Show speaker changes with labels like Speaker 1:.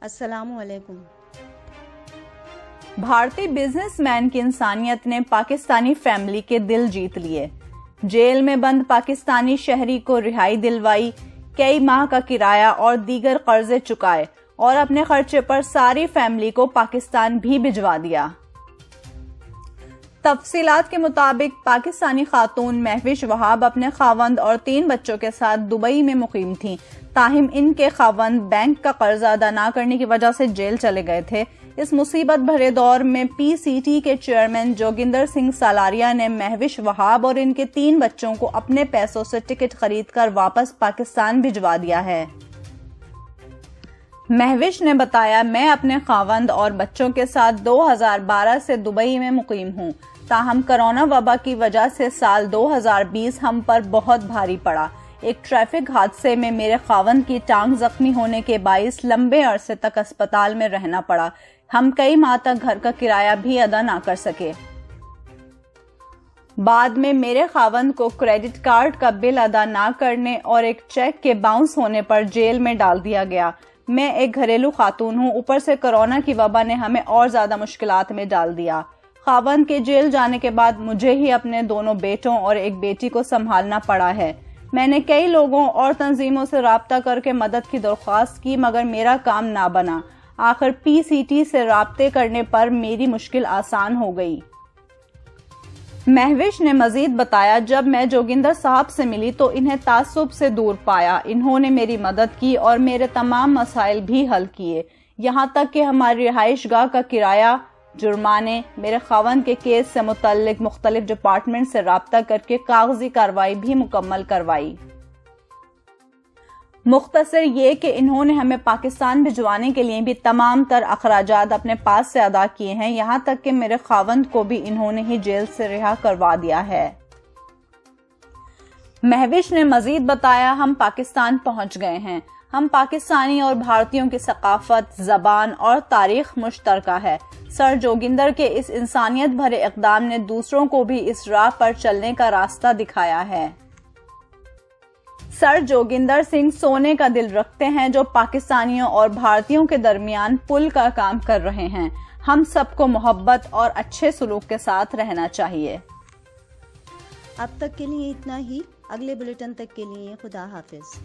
Speaker 1: السلام علیکم۔
Speaker 2: بھارتی بزنس مین کی انسانیت نے پاکستانی فیملی کے دل جیت لیے۔ جیل میں بند پاکستانی شہری کو رہائی دلوائی، کئی ماہ کا کرایہ اور دیگر قرضے چکائے اور اپنے خرچے پر ساری فیملی کو پاکستان بھی بھجوا دیا۔ تفصیلات کے مطابق پاکستانی خاتون مہوش وہاب اپنے خاوند اور 3 بچوں کے ساتھ دبئی میں مقیم تھیں، تاہم ان کے خاوند بینک کا قرض ادا نہ کرنے کی وجہ سے جیل چلے گئے تھے۔ اس مصیبت بھرے دور میں پی سی ٹی کے چیئرمین جوگندر سنگھ سالاریا نے مہوش وہاب اور ان کے 3 بچوں کو اپنے پیسوں سے ٹکٹ خرید کر واپس پاکستان بھجوا دیا ہے۔ مہوش نے بتایا، میں اپنے خاوند اور بچوں کے ساتھ 2012 سے دبئی میں مقیم ہوں، تاہم کرونا وبا کی وجہ سے سال 2020 ہم پر بہت بھاری پڑا۔ ایک ٹریفک حادثے میں میرے خاوند کی ٹانگ زخمی ہونے کے باعث لمبے عرصے تک اسپتال میں رہنا پڑا۔ ہم کئی ماہ تک گھر کا کرایہ بھی ادا نہ کر سکے۔ بعد میں میرے خاوند کو کریڈٹ کارڈ کا بل ادا نہ کرنے اور ایک چیک کے باؤنس ہونے پر جیل میں ڈال دیا گیا۔ میں ایک گھریلو خاتون ہوں، اوپر سے کورونا کی وبا نے ہمیں اور زیادہ مشکلات میں ڈال دیا۔ خاوند کے جیل جانے کے بعد مجھے ہی اپنے 2 بیٹوں اور ایک بیٹی کو سنبھالنا پڑا ہے۔ میں نے کئی لوگوں اور تنظیموں سے رابطہ کر کے مدد کی درخواست کی، مگر میرا کام نہ بنا۔ آخر پی سی ٹی سے رابطے کرنے پر میری مشکل آسان ہو گئی۔ مہوش نے مزید بتایا، جب میں جوگندر صاحب سے ملی تو انہیں تعصب سے دور پایا۔ انہوں نے میری مدد کی اور میرے تمام مسائل بھی حل کیے، یہاں تک کہ ہماری رہائش گاہ کا کرایہ، جرمانے، میرے خاوند کے کیس سے متعلق مختلف ڈپارٹمنٹ سے رابطہ کر کے کاغذی کارروائی بھی مکمل کروائی۔ مختصر یہ کہ انہوں نے ہمیں پاکستان بھجوانے کے لیے بھی تمام تر اخراجات اپنے پاس سے ادا کیے ہیں، یہاں تک کہ میرے خاوند کو بھی انہوں نے ہی جیل سے رہا کروا دیا ہے۔ مہوش نے مزید بتایا، ہم پاکستان پہنچ گئے ہیں۔ ہم پاکستانی اور بھارتیوں کی ثقافت، زبان اور تاریخ مشترکہ ہے۔ سر جوگندر کے اس انسانیت بھرے اقدام نے دوسروں کو بھی اس راہ پر چلنے کا راستہ دکھایا ہے۔ سر جوگندر سنگھ سونے کا دل رکھتے ہیں، جو پاکستانیوں اور بھارتیوں کے درمیان پل کا کام کر رہے ہیں۔ ہم سب کو محبت اور اچھے سلوک کے ساتھ رہنا چاہیے۔
Speaker 1: اب تک کے لیے اتنا ہی، اگلے بلیٹن تک کے لیے خدا حافظ۔